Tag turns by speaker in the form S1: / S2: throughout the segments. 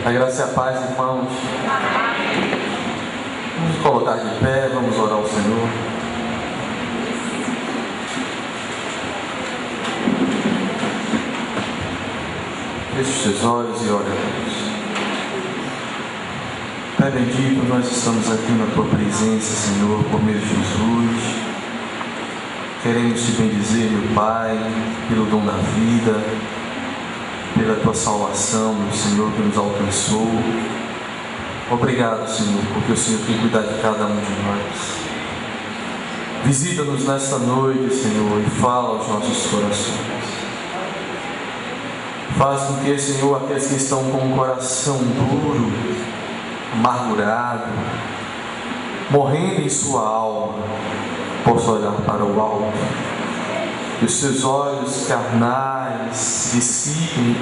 S1: A graça e a paz, irmãos. Vamos nos colocar de pé, vamos orar ao Senhor. Feche os seus olhos e ore a Deus. Pai bendito, nós estamos aqui na Tua presença, Senhor, por meio de Jesus. Queremos Te bendizer, meu Pai, pelo dom da vida, pela Tua salvação, meu Senhor, que nos alcançou. Obrigado, Senhor, porque o Senhor tem cuidado de cada um de nós. Visita-nos nesta noite, Senhor, e fala aos nossos corações. Faz com que, Senhor, aqueles que estão com o coração duro, amargurado, morrendo em sua alma, possam olhar para o alto. Que os seus olhos carnais se dissipem,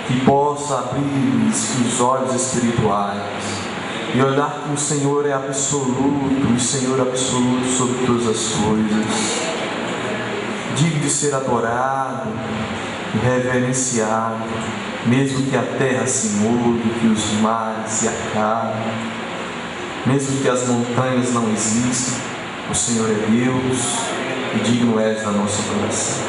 S1: que possa abrir os olhos espirituais e olhar que o Senhor é absoluto, o Senhor absoluto sobre todas as coisas, digno de ser adorado e reverenciado, mesmo que a terra se mude, que os mares se acabem, mesmo que as montanhas não existam, o Senhor é Deus e digno és da nossa adoração.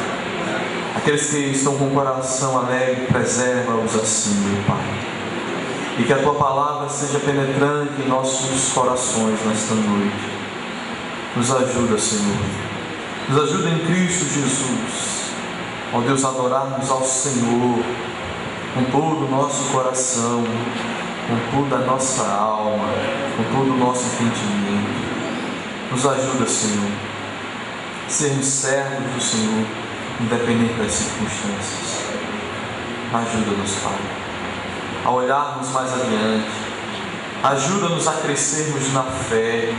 S1: Aqueles que estão com o coração alegre, preserva-os assim, meu Pai. E que a Tua palavra seja penetrante em nossos corações nesta noite. Nos ajuda, Senhor. Nos ajuda em Cristo Jesus. Ó Deus, adorarmos ao Senhor com todo o nosso coração, com toda a nossa alma, com todo o nosso entendimento. Nos ajuda, Senhor, a sermos servos do Senhor, independente das circunstâncias. Ajuda-nos, Pai, a olharmos mais adiante. Ajuda-nos a crescermos na fé.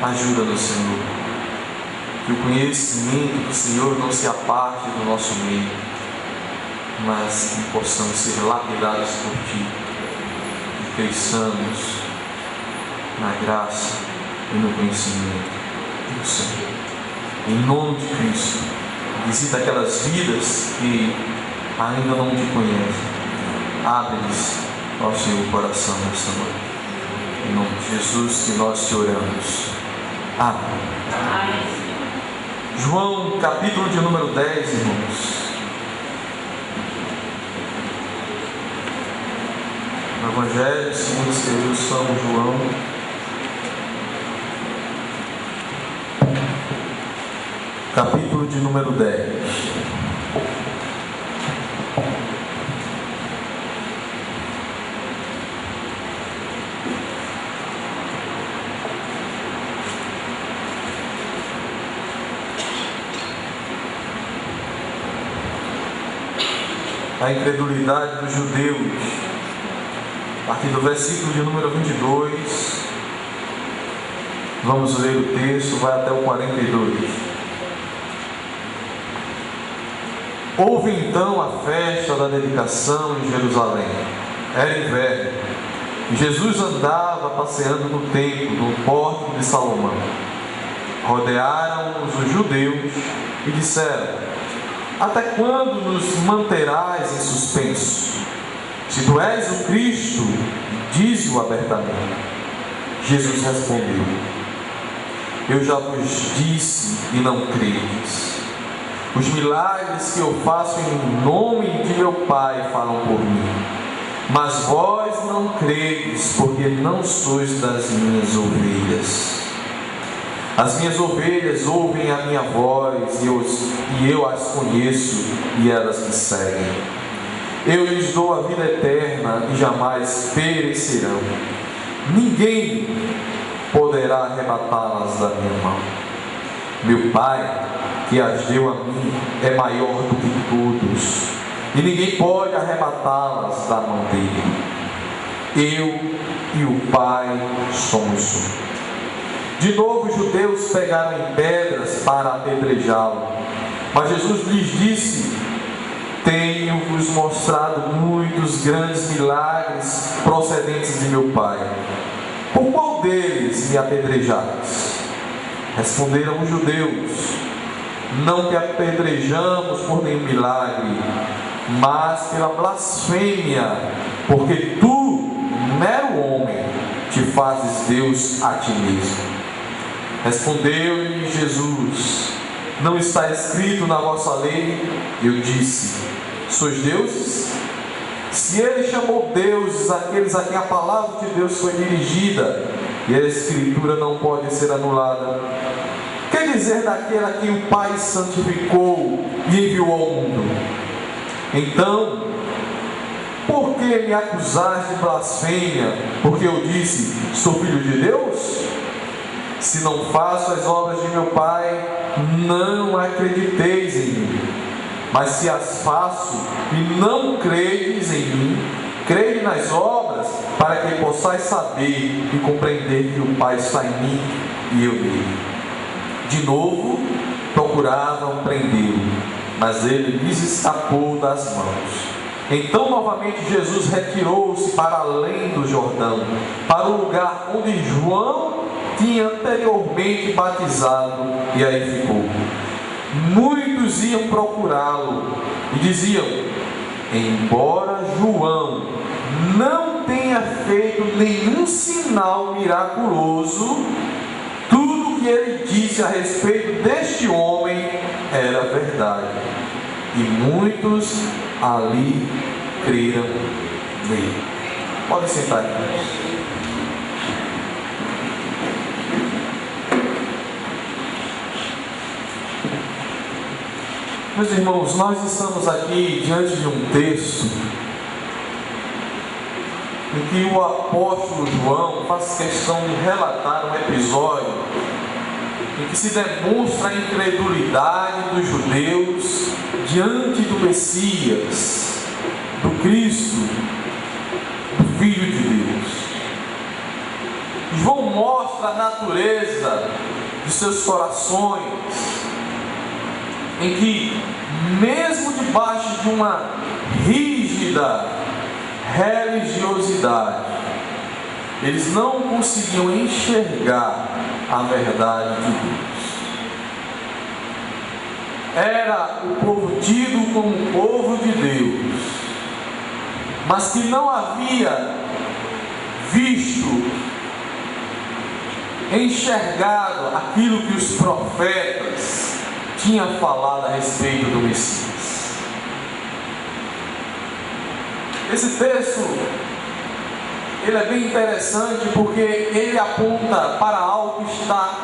S1: Ajuda-nos, Senhor, que o conhecimento do Senhor não se aparte do nosso meio, mas que possamos ser lapidados por Ti e cresçamos na graça e no conhecimento do Senhor. Em nome de Cristo, visita aquelas vidas que ainda não Te conhecem. Abre-lhes, ó Senhor, o coração nesta noite. Em nome de Jesus que nós Te oramos. Amém. João, capítulo de número 10, irmãos. No Evangelho segundo escreveu São João, capítulo de número 10. A incredulidade dos judeus, a partir do versículo de número 22, vamos ler o texto, vai até o 42. Houve então a festa da dedicação em Jerusalém. Era inverno, e Jesus andava passeando no templo, no pórtico de Salomão. Rodearam-os os judeus e disseram: até quando nos manterás em suspenso? Se tu és o Cristo, dize-o abertamente. Jesus respondeu: eu já vos disse e não credes. Os milagres que eu faço em nome de meu Pai falam por mim. Mas vós não credes, porque não sois das minhas ovelhas. As minhas ovelhas ouvem a minha voz, e eu as conheço, e elas me seguem. Eu lhes dou a vida eterna, e jamais perecerão. Ninguém poderá arrebatá-las da minha mão. Meu Pai, que as deu a mim, é maior do que todos, e ninguém pode arrebatá-las da mão dele. Eu e o Pai somos um. De novo os judeus pegaram em pedras para apedrejá-lo, mas Jesus lhes disse: tenho-vos mostrado muitos grandes milagres procedentes de meu Pai. Por qual deles me apedrejais? Responderam os judeus: não te apedrejamos por nenhum milagre, mas pela blasfêmia, porque tu, mero homem, te fazes Deus a ti mesmo. Respondeu-lhe Jesus: não está escrito na vossa lei? Eu disse: sois deuses? Se ele chamou deuses aqueles a quem a palavra de Deus foi dirigida, e a Escritura não pode ser anulada, que dizer daquele a quem o Pai santificou e enviou ao mundo? Então, por que me acusais de blasfêmia, porque eu disse: sou filho de Deus? Se não faço as obras de meu Pai, não acrediteis em mim. Mas se as faço e não credes em mim, crede nas obras, para que possais saber e compreender que o Pai está em mim e eu nele. De novo procuravam prendê-lo, mas ele lhes escapou das mãos. Então novamente Jesus retirou-se para além do Jordão, para o lugar onde João tinha anteriormente batizado, e aí ficou. Muitos iam procurá-lo e diziam: embora João não tenha feito nenhum sinal miraculoso, tudo que ele disse a respeito deste homem era verdade. E muitos ali creram nele. Pode sentar aqui. Meus irmãos, nós estamos aqui diante de um texto em que o apóstolo João faz questão de relatar um episódio em que se demonstra a incredulidade dos judeus diante do Messias, do Cristo, do Filho de Deus. João mostra a natureza de seus corações, em que, mesmo debaixo de uma rígida religiosidade, eles não conseguiam enxergar a verdade de Deus. Era o povo tido como povo de Deus, mas que não havia visto, enxergado aquilo que os profetas tinha falado a respeito do Messias. Esse texto, ele é bem interessante porque ele aponta para algo que está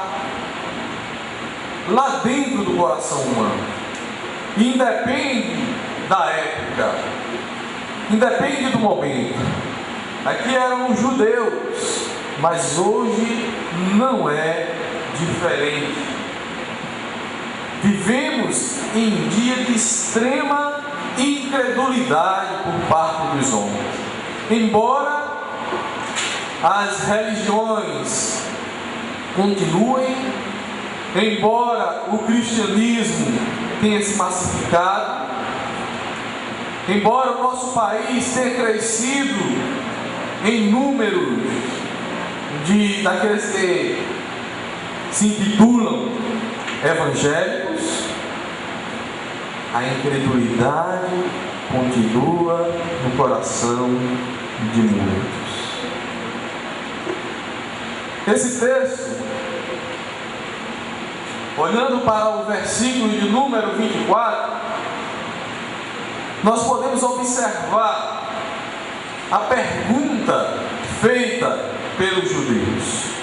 S1: lá dentro do coração humano. Independe da época, independe do momento. Aqui eram os judeus, mas hoje não é diferente. Vivemos em dia de extrema incredulidade por parte dos homens. Embora as religiões continuem, embora o cristianismo tenha se massificado, embora o nosso país tenha crescido em números daqueles que se intitulam evangélicos, a incredulidade continua no coração de muitos. Esse texto, olhando para o versículo de número 24, nós podemos observar a pergunta feita pelos judeus.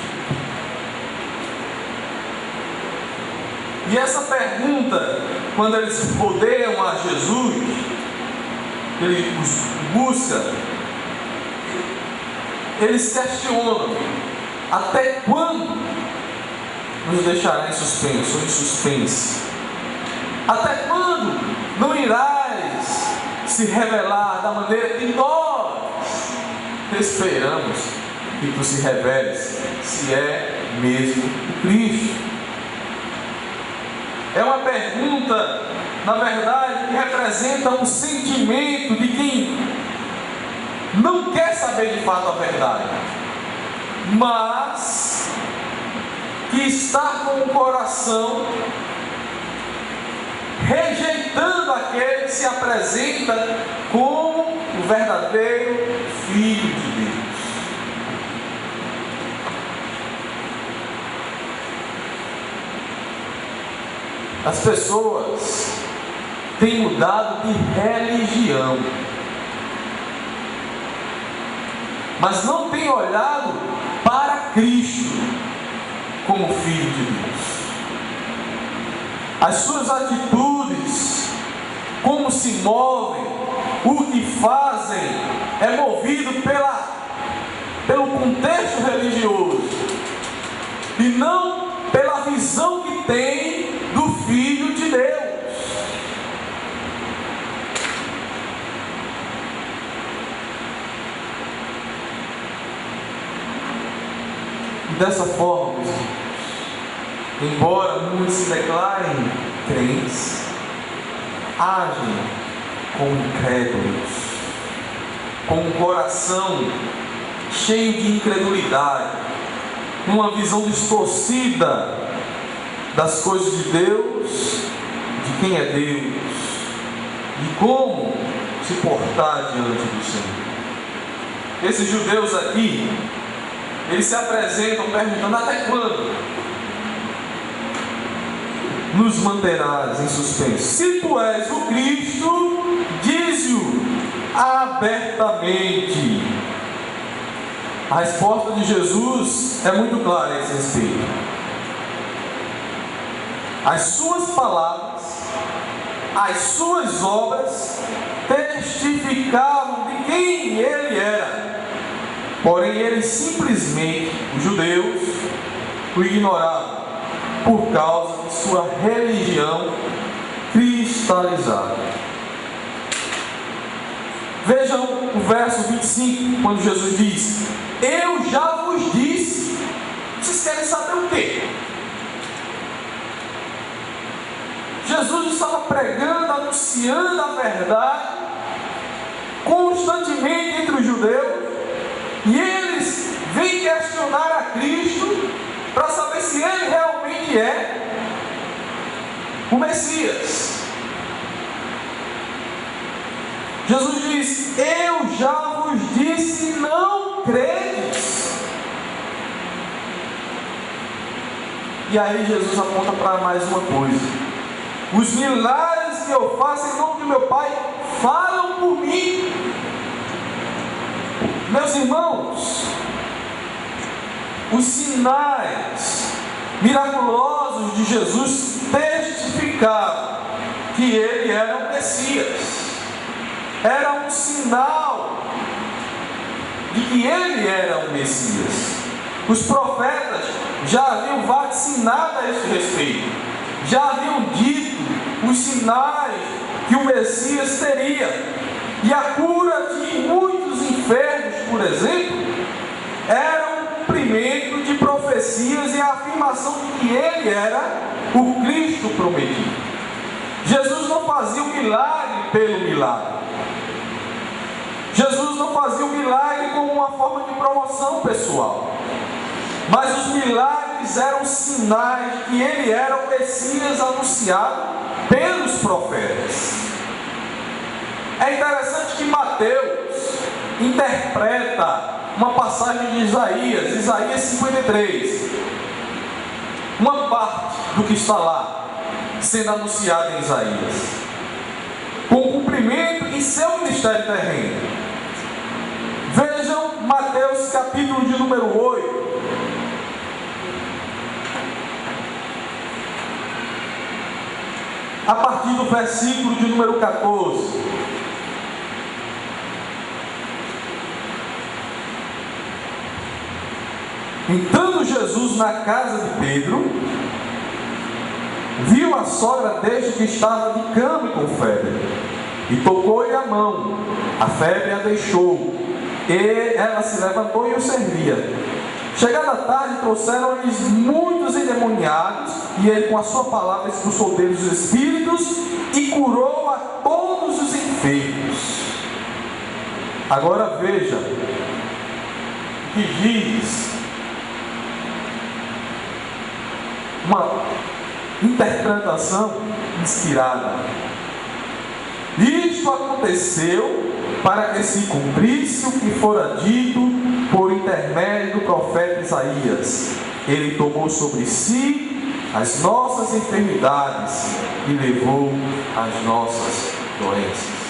S1: E essa pergunta, quando eles rodeiam a Jesus, ele os busca, eles questionam: até quando nos deixará em suspense? Até quando não irás se revelar da maneira que nós esperamos que tu se reveles, se é mesmo o Cristo? É uma pergunta, na verdade, que representa um sentimento de quem não quer saber de fato a verdade, mas que está com o coração rejeitando aquele que se apresenta como o verdadeiro Filho de Deus. As pessoas têm mudado de religião, mas não têm olhado para Cristo como Filho de Deus. As suas atitudes, como se movem, o que fazem, é movido pelo contexto religioso e não pela visão que tem do Filho de Deus. E dessa forma, meus irmãos, embora muitos se declarem crentes, agem como incrédulos, com um coração cheio de incredulidade, uma visão distorcida das coisas de Deus, de quem é Deus, de como se portar diante do Senhor. Esses judeus aqui, eles se apresentam perguntando: até quando nos manterás em suspenso? Se tu és o Cristo, dize-o abertamente. A resposta de Jesus é muito clara a esse respeito. As suas palavras, as suas obras testificavam de quem ele era. Porém, eles simplesmente, os judeus, o ignoravam por causa de sua religião cristalizada. Vejam o verso 25, quando Jesus diz: eu já vos disse. Vocês querem saber o quê? Jesus estava pregando, anunciando a verdade constantemente entre os judeus, e eles vêm questionar a Cristo para saber se ele realmente é o Messias. Jesus diz: eu já vos disse, não credes. E aí Jesus aponta para mais uma coisa: os milagres que eu faço em nome do meu Pai falam por mim. Meus irmãos, os sinais miraculosos de Jesus testificavam que ele era o Messias. Era um sinal de que ele era o Messias. Os profetas já haviam vaticinado a esse respeito, já haviam dito os sinais que o Messias teria. E a cura de muitos enfermos, por exemplo, era um cumprimento de profecias e a afirmação de que ele era o Cristo prometido. Jesus não fazia o milagre pelo milagre. Jesus não fazia o milagre como uma forma de promoção pessoal, mas os milagres eram sinais que ele era o Messias anunciado pelos profetas. É interessante que Mateus interpreta uma passagem de Isaías 53, uma parte do que está lá sendo anunciado em Isaías, com cumprimento em seu ministério terreno. Vejam Mateus capítulo de número 8. A partir do versículo de número 14. Entrando Jesus na casa de Pedro, viu a sogra deste que estava de cama e com febre, e tocou-lhe a mão. A febre a deixou, e ela se levantou e o servia. Chegada a tarde, trouxeram-lhes muitos endemoniados, e ele com a sua palavra expulsou deles os espíritos e curou a todos os enfermos. Agora veja o que diz interpretação inspirada. Isto aconteceu para que se cumprisse o que fora dito por intermédio do profeta Isaías. Ele tomou sobre si as nossas enfermidades e levou as nossas doenças.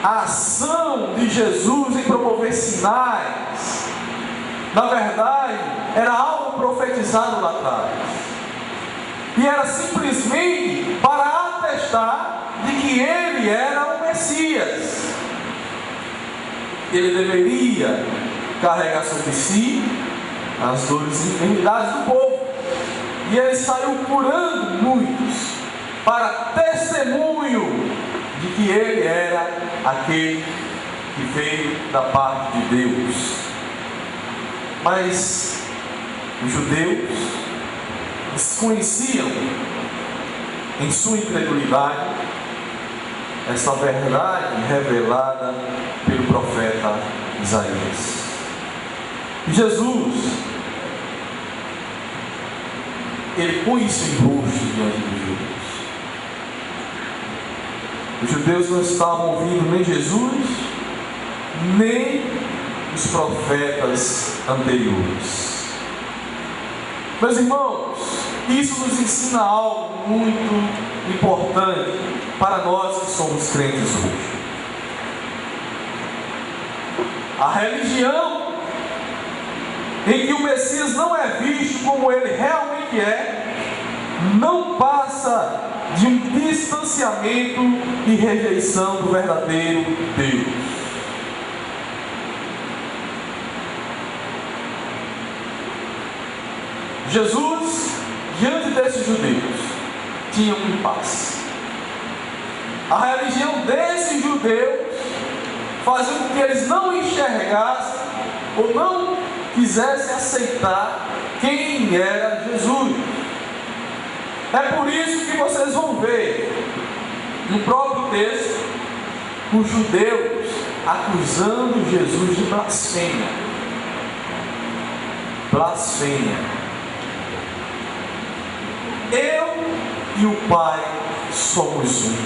S1: A ação de Jesus em promover sinais, na verdade, era algo profetizado lá atrás. E era simplesmente para atestar de que ele era o Messias. Ele deveria carregar sobre si as dores e enfermidades do povo. E ele saiu curando muitos, para testemunho de que ele era aquele que veio da parte de Deus. Mas os judeus desconheciam, em sua incredulidade, essa verdade revelada pelo profeta Isaías. E Jesus, ele põe isso em rosto diante dos judeus. Os judeus não estavam ouvindo nem Jesus, nem os profetas anteriores. Meus irmãos, isso nos ensina algo muito importante para nós que somos crentes hoje. A religião em que o Messias não é visto como ele realmente é, não passa de um distanciamento e rejeição do verdadeiro Deus. Jesus, diante desses judeus, tinha um impasse. A religião desses judeus fazia com que eles não enxergassem ou não quisessem aceitar quem era Jesus. É por isso que vocês vão ver no próprio texto os judeus acusando Jesus de blasfêmia. Blasfêmia. Eu e o Pai somos um,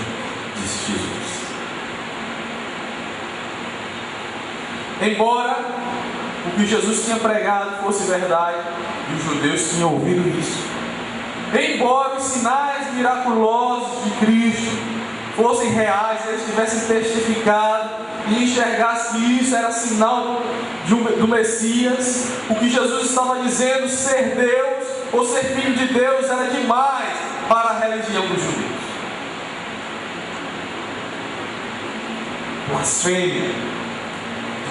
S1: disse Jesus. Embora o que Jesus tinha pregado fosse verdade, e os judeus tinham ouvido isso, embora os sinais miraculosos de Cristo fossem reais, eles tivessem testificado e enxergassem que isso era sinal do Messias, o que Jesus estava dizendo, ser Deus ou ser filho de Deus, era demais para a religião dos judeus. Blasfêmia,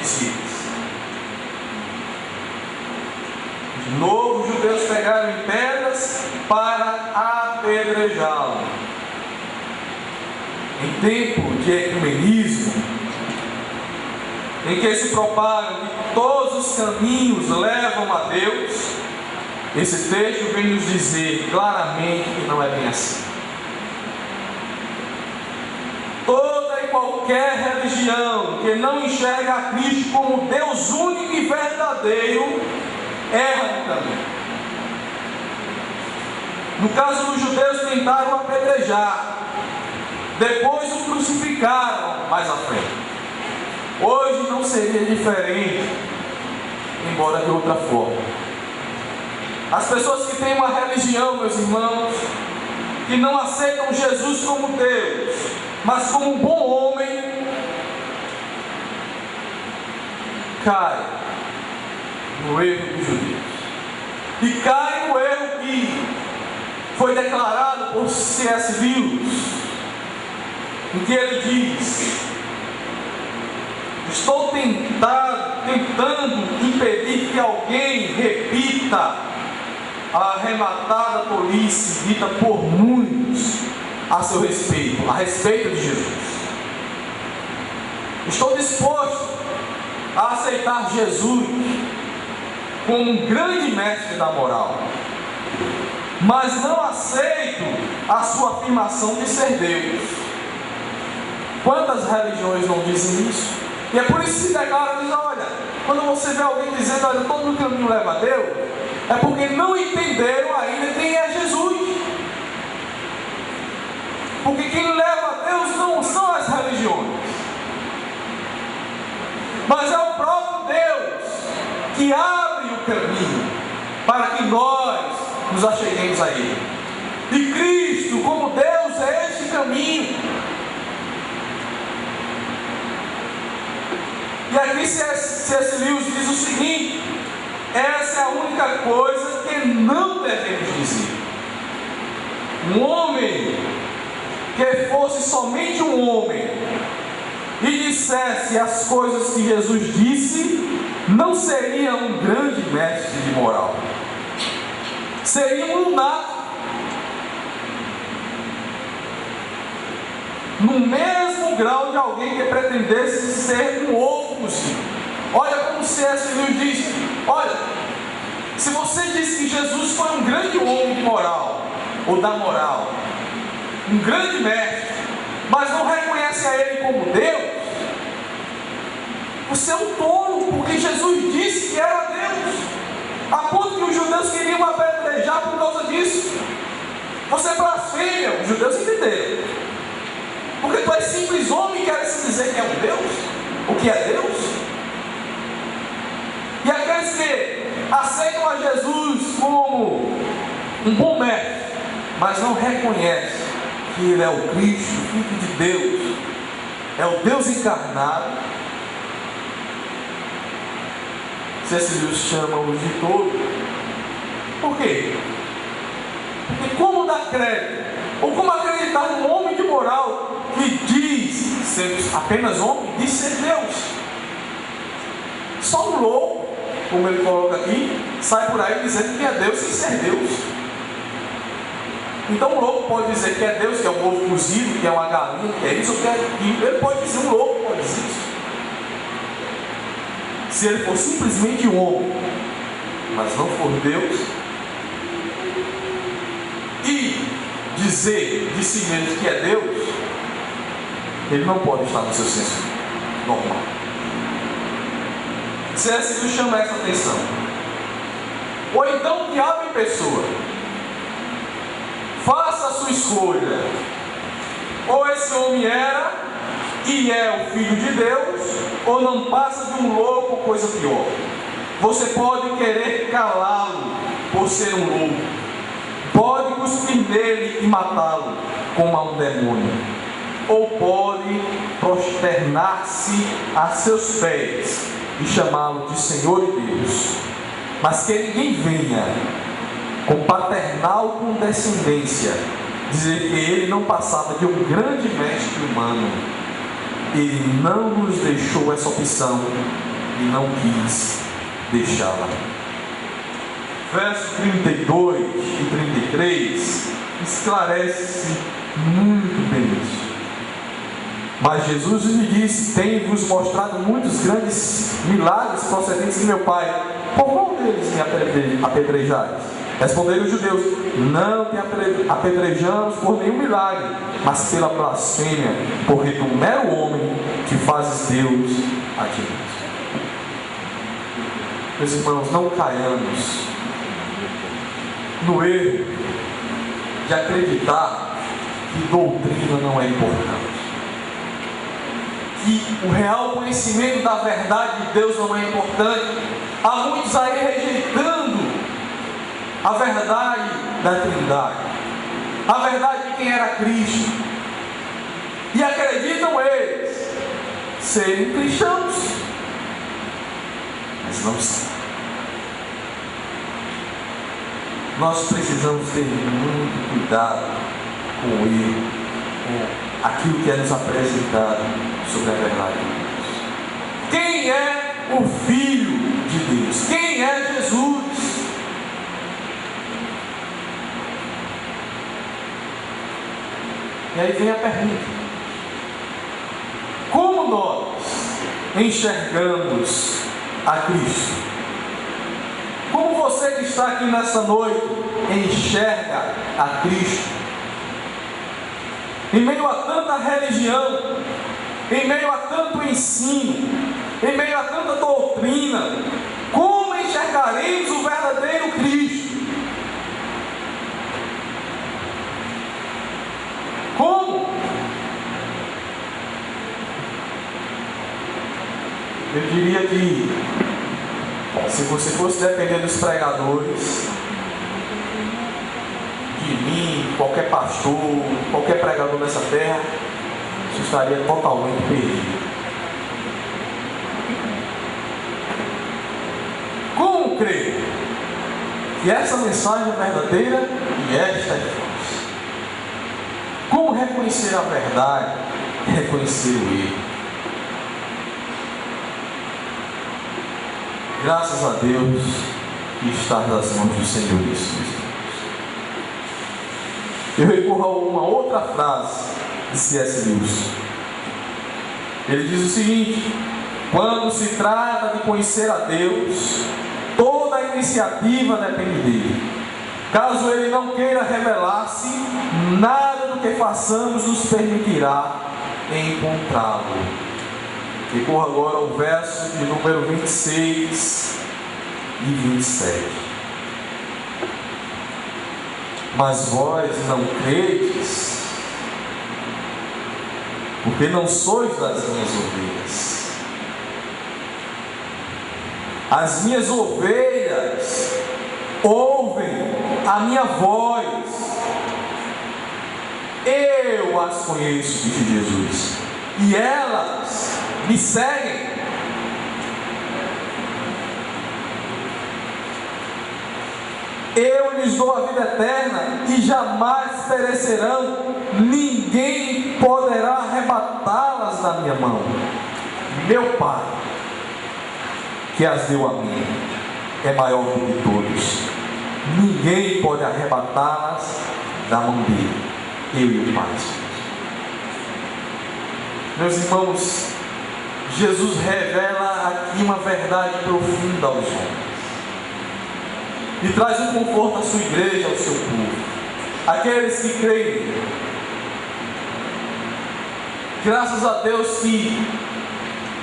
S1: disse eles. De novo, os judeus pegaram em pedras para apedrejá-lo. Em tempo de ecumenismo, em que se propagam que todos os caminhos levam a Deus, esse texto vem nos dizer claramente que não é bem assim. Toda e qualquer religião que não enxerga a Cristo como Deus único e verdadeiro, erra no caminho. No caso dos judeus, tentaram apedrejar, depois o crucificaram mais à frente. Hoje não seria diferente, embora de outra forma. As pessoas que têm uma religião, meus irmãos, que não aceitam Jesus como Deus, mas como um bom homem, cai no erro dos judeus. E cai no erro que foi declarado por C.S. Lewis, em que ele diz: estou tentando impedir que alguém repita a arrematada tolice dita por muitos a seu respeito, a respeito de Jesus. Estou disposto a aceitar Jesus como um grande mestre da moral, mas não aceito a sua afirmação de ser Deus. Quantas religiões não dizem isso? E é por isso que se declara, diz: olha, quando você vê alguém dizendo, olha, todo o caminho leva a Deus, é porque não entenderam ainda quem é Jesus. Porque quem leva a Deus não são as religiões, mas é o próprio Deus que abre o caminho para que nós nos acheguemos a Ele. E Cristo, como Deus, é este caminho. E aqui C.S. Lewis diz o seguinte: essa é a única coisa que não devemos dizer. Um homem que fosse somente um homem e dissesse as coisas que Jesus disse, não seria um grande mestre de moral, seria um lunático. No mesmo grau de alguém que pretendesse ser um ovo cozido. Olha como C.S. Lewis diz: olha, se você diz que Jesus foi um grande homem de moral, ou da moral, um grande mestre, mas não reconhece a Ele como Deus, você é um tolo, porque Jesus disse que era Deus, a ponto que os judeus queriam apedrejar por causa disso. Você blasfêmia, os judeus entenderam, porque tu és simples homem e queres se dizer que é um Deus, o que é Deus. E aqueles que aceitam a Jesus como um bom mestre, mas não reconhecem que Ele é o Cristo, o Filho de Deus, é o Deus encarnado, C.S. Lewis chama-os de todos. Por quê? Porque como dar crédito, ou como acreditar num homem de moral que diz ser apenas homem, diz ser Deus? Só um louco, como ele coloca aqui, sai por aí dizendo que é Deus sem ser Deus. Então um louco pode dizer que é Deus, que é um ovo cozido, que é uma galinha, que é isso, que é aquilo. Ele pode dizer, um louco pode dizer isso, se ele for simplesmente um homem, mas não for Deus, e dizer de si mesmo que é Deus, ele não pode estar no seu senso normal. C.S. Lewis chama essa atenção. Ou então, diabo em pessoa, faça a sua escolha. Ou esse homem era e é o Filho de Deus, ou não passa de um louco ou coisa pior. Você pode querer calá-lo por ser um louco, pode cuspir nele e matá-lo como a um demônio, ou pode prosternar-se a seus pés e chamá-lo de Senhor e Deus. Mas que ninguém venha com paternal condescendência dizer que ele não passava de um grande mestre humano. Ele não nos deixou essa opção e não quis deixá-la. Versos 32 e 33 esclarece muito bem isso. Mas Jesus lhe disse: tenho-vos mostrado muitos grandes milagres procedentes de meu Pai, por qual deles me apedrejais? Responderam os judeus: não te apedrejamos por nenhum milagre, mas pela blasfêmia, porque tu, mero homem, que fazes Deus a ti mesmo. Meus irmãos, não caiamos no erro de acreditar que doutrina não é importante, que o real conhecimento da verdade de Deus não é importante. Há muitos aí rejeitando a verdade da Trindade, a verdade de quem era Cristo, e acreditam eles serem cristãos, mas não são. Nós precisamos ter muito cuidado com o erro, com aquilo que é nos apresentado sobre a verdade de Deus. Quem é o Filho de Deus? Quem é Jesus? E aí vem a pergunta: como nós enxergamos a Cristo? Como você que está aqui nessa noite enxerga a Cristo? Em meio a tanta religião, em meio a tanto ensino, em meio a tanta doutrina, como enxergaremos o verdadeiro Cristo? Como? Eu diria que, se você fosse depender dos pregadores, de mim, qualquer pastor, qualquer pregador nessa terra, você estaria totalmente perdido. Como crer que essa mensagem é verdadeira e esta é falsa? Como reconhecer a verdade e reconhecer o erro? Graças a Deus que está nas mãos do Senhor isso. Eu recorro a uma outra frase de C.S. Lewis. Ele diz o seguinte: quando se trata de conhecer a Deus, toda a iniciativa depende dele. Caso ele não queira revelar-se, nada do que façamos nos permitirá encontrá-lo. Recorro agora ao verso de número 26 e 27. Mas vós não credes, porque não sois das minhas ovelhas. As minhas ovelhas ouvem a minha voz. Eu as conheço, disse Jesus, e elas me seguem. Eu lhes dou a vida eterna e jamais perecerão, ninguém poderá arrebatá-las da minha mão. Meu Pai, que as deu a mim, é maior do que todos. Ninguém pode arrebatá-las da mão dele. Eu e o Pai. Meus irmãos, Jesus revela aqui uma verdade profunda aos homens e traz um conforto à sua igreja, ao seu povo, aqueles que creem. Graças a Deus que,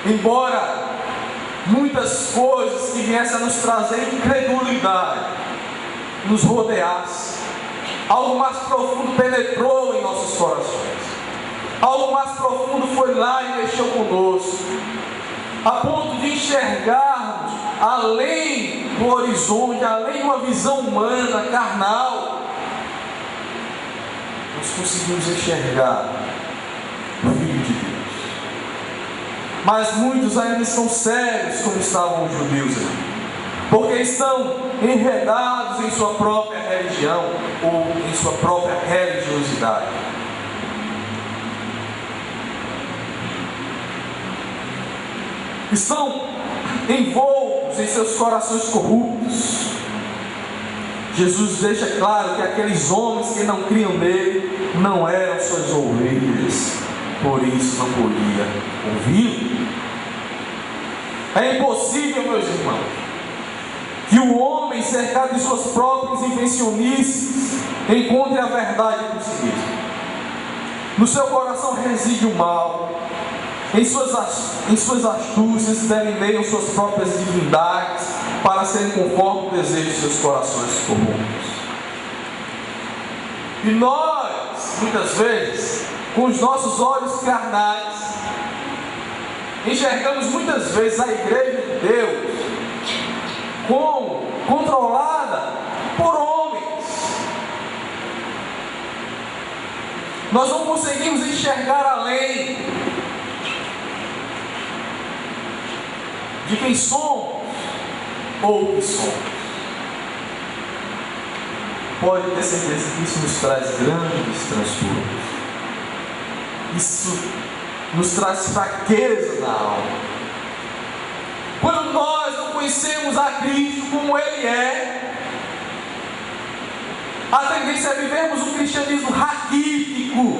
S1: embora muitas coisas que viessem a nos trazer incredulidade nos rodeasse, algo mais profundo penetrou em nossos corações. Algo mais profundo foi lá e mexeu conosco, a ponto de enxergarmos além do horizonte, além de uma visão humana, carnal. Nós conseguimos enxergar o Filho de Deus. Mas muitos ainda estão cegos, como estavam os judeus aqui, porque estão enredados em sua própria religião ou em sua própria religiosidade. Estão envoltos em seus corações corruptos. Jesus deixa claro que aqueles homens que não criam nele não eram suas ovelhas, por isso não podia ouvi-lo. É impossível, meus irmãos, que o homem, cercado de suas próprias invencionices, encontre a verdade por si mesmo. No seu coração reside o mal. Em suas astúcias delineiam suas próprias divindades para serem conforme o desejo de seus corações corruptos. E nós, muitas vezes, com os nossos olhos carnais, enxergamos muitas vezes a igreja de Deus como controlada por homens. Nós não conseguimos enxergar além de quem somos ou o que somos. Pode ter certeza que isso nos traz grandes transtornos. Isso nos traz fraqueza na alma. Quando nós não conhecemos a Cristo como Ele é, a tendência é vivermos um cristianismo raquítico,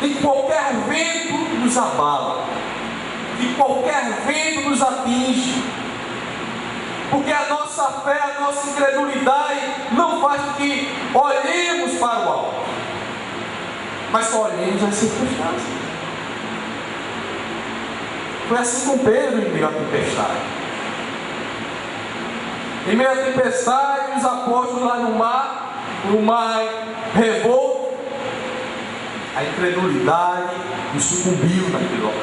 S1: em qualquer vento nos abala, que qualquer vento nos atinge, porque a nossa fé, a nossa incredulidade não faz com que olhemos para o alto, mas só olhemos as circunstâncias. Foi assim com Pedro em meio à tempestade. Em meio à tempestade, os apóstolos lá no mar revolto, a incredulidade os sucumbiu naquele local.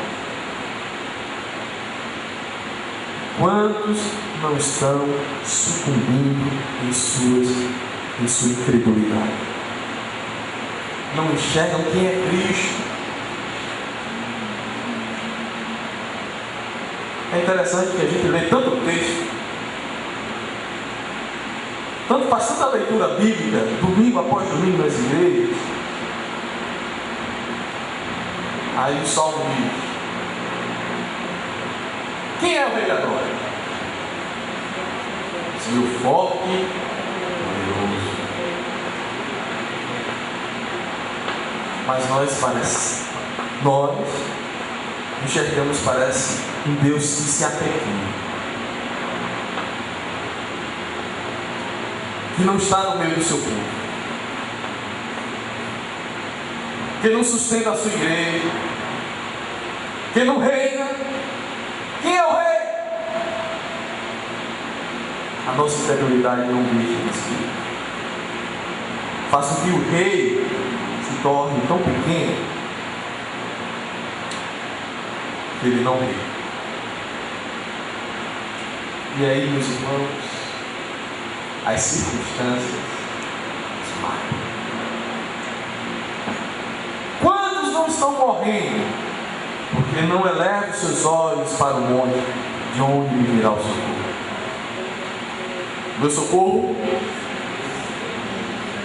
S1: Quantos não estão sucumbindo em sua incredulidade? Não enxergam quem é Cristo. É interessante que a gente lê tanto texto, faz tanta leitura bíblica, domingo após domingo nas igrejas. Aí o Salmo diz: quem é o Rei da Glória? Senhor forte, poderoso. Mas nós enxergamos, parece, um Deus que se apequena, que não está no meio do seu povo, que não sustenta a sua igreja, que não reina. Quem é o rei? A nossa incredulidade não deixa de existir. Faz com que o rei se torne tão pequeno que ele não reina. E aí, meus irmãos, as circunstâncias marcam. Quantos não estão morrendo porque não elevam seus olhos para o monte, de onde lhe virá o socorro? Meu socorro,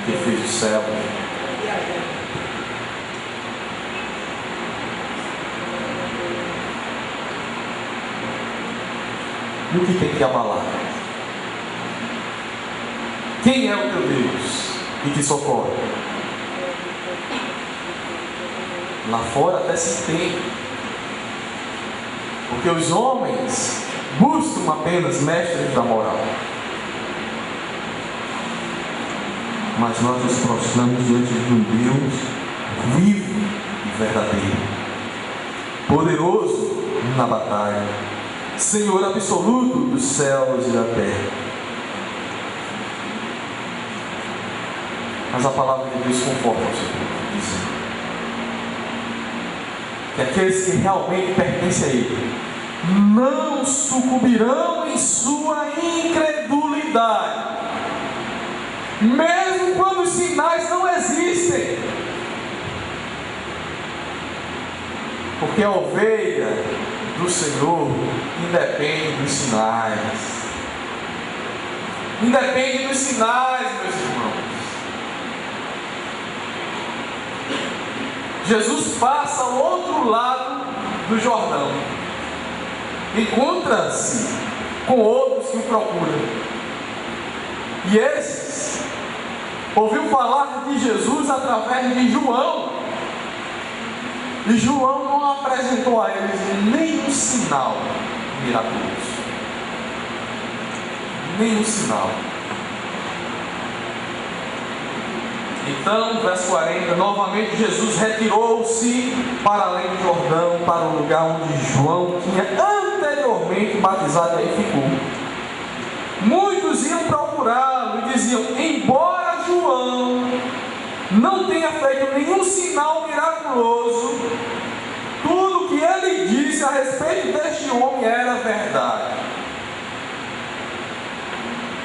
S1: que fez o céu. E o que tem que abalar? Quem é o teu Deus e te socorre? Lá fora até se entende, porque os homens buscam apenas mestres da moral, mas nós nos prostramos diante de um Deus vivo e verdadeiro, poderoso na batalha, Senhor absoluto dos céus e da terra. Mas a palavra de Deus conforta o seu povo, dizendo que aqueles que realmente pertencem a Ele não sucumbirão em sua incredulidade, mesmo quando os sinais não existem, porque a ovelha do Senhor independe dos sinais. Independe dos sinais, meus irmãos. Jesus passa ao outro lado do Jordão, encontra-se com outros que o procuram, e esses ouviu falar de Jesus através de João, e João não apresentou a eles nenhum sinal miraculoso, nenhum sinal. Então, verso 40, novamente Jesus retirou-se para além do Jordão, para o lugar onde João tinha anteriormente batizado, e aí ficou. Muitos iam procurá-lo e diziam: embora João não tenha feito nenhum sinal miraculoso, tudo que ele disse a respeito deste homem era verdade.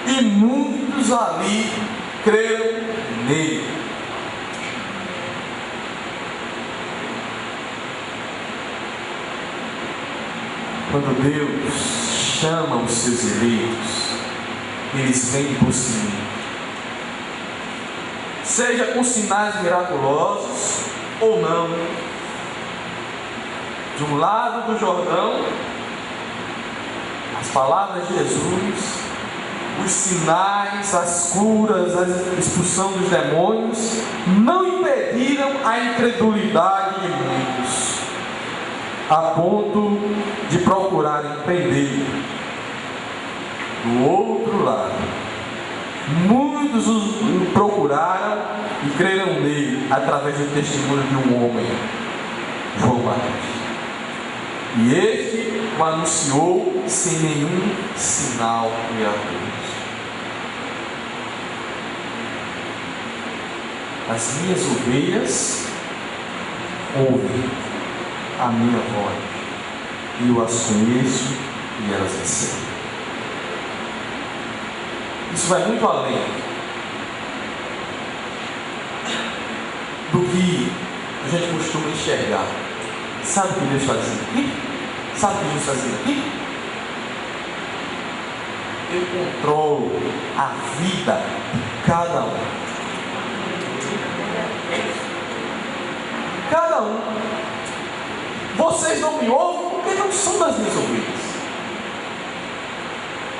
S1: E muitos ali creram nele. Quando Deus chama os seus eleitos, eles vêm por si, seja com sinais miraculosos ou não. De um lado do Jordão, as palavras de Jesus, os sinais, as curas, a expulsão dos demônios não impediram a incredulidade de muitos, a ponto de procurarem prender. Do outro lado, muitos o procuraram e creram nele através do testemunho de um homem, João Batista. E este o anunciou sem nenhum sinal milagroso. As minhas ovelhas ouvem a minha voz, e eu as conheço e elas me seguem. Isso vai muito além do que a gente costuma enxergar. Sabe o que Deus está dizendo aqui? Sabe o que Deus está dizendo aqui? Eu controlo a vida de cada um. Cada um. Vocês não me ouvem porque não são das minhas ovelhas.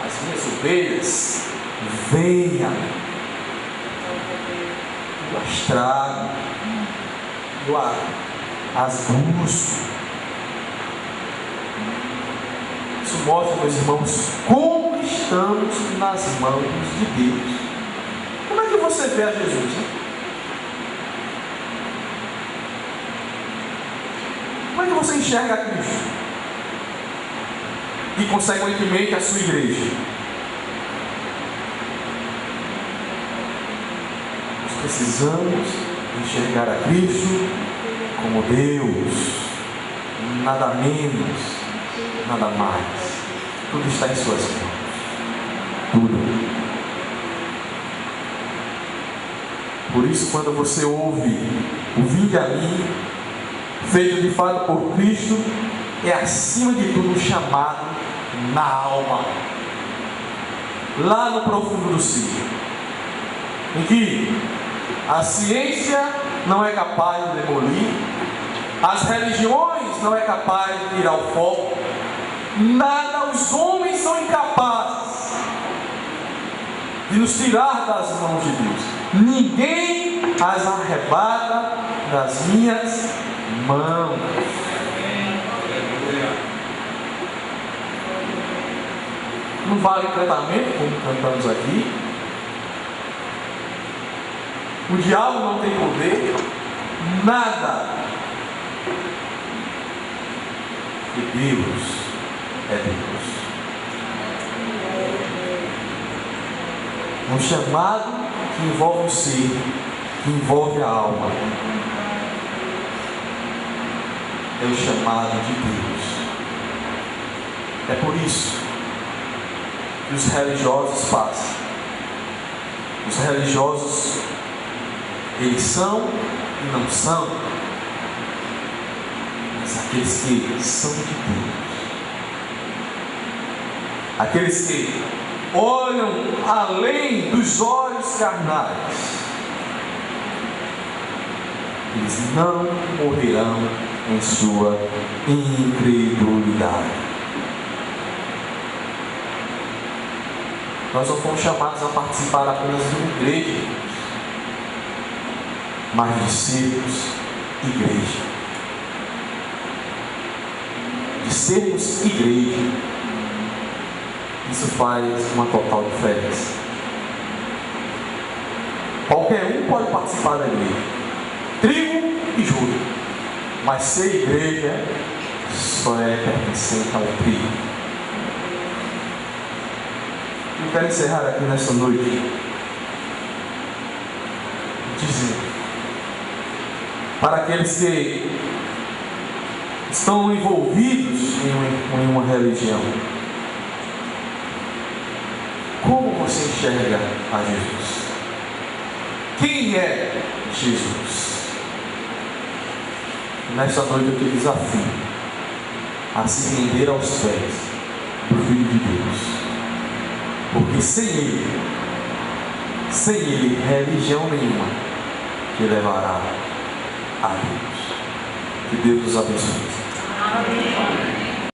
S1: As minhas ovelhas vêm a mim. Eu as trago. Eu as busco. Isso mostra, meus irmãos, como estamos nas mãos de Deus. Como é que você vê a Jesus, né? Como é que você enxerga a Cristo? E, consequentemente, a sua igreja? Nós precisamos enxergar a Cristo como Deus, nada menos, nada mais. Tudo está em suas mãos. Tudo. Por isso, quando você ouve o "vinde a mim", feito de fato por Cristo, é acima de tudo um chamado na alma, lá no profundo do ser, em que a ciência não é capaz de demolir, as religiões não é capaz de tirar o foco, nada, os homens são incapazes de nos tirar das mãos de Deus. Ninguém as arrebata das minhas mãos. Não vale tratamento, como cantamos aqui. O diabo não tem poder, nada. E Deus é Deus. Um chamado que envolve o ser, que envolve a alma. É o chamado de Deus. É por isso que os religiosos passam. Os religiosos, eles são e não são, mas aqueles que são de Deus, aqueles que olham além dos olhos carnais, eles não morrerão em sua incredulidade. Nós não fomos chamados a participar apenas de uma igreja, mas de sermos igreja. De sermos igreja, isso faz uma total diferença. Qualquer um pode participar da igreja, trigo e joio, mas ser igreja só é pertencente ao trigo. Eu quero encerrar aqui nessa noite dizendo para aqueles que estão envolvidos em uma religião: como você enxerga a Jesus? Quem é Jesus? Nesta noite eu te desafio a se render aos pés do Filho de Deus, porque sem Ele, religião nenhuma te levará a Deus. Que Deus nos abençoe. Amém.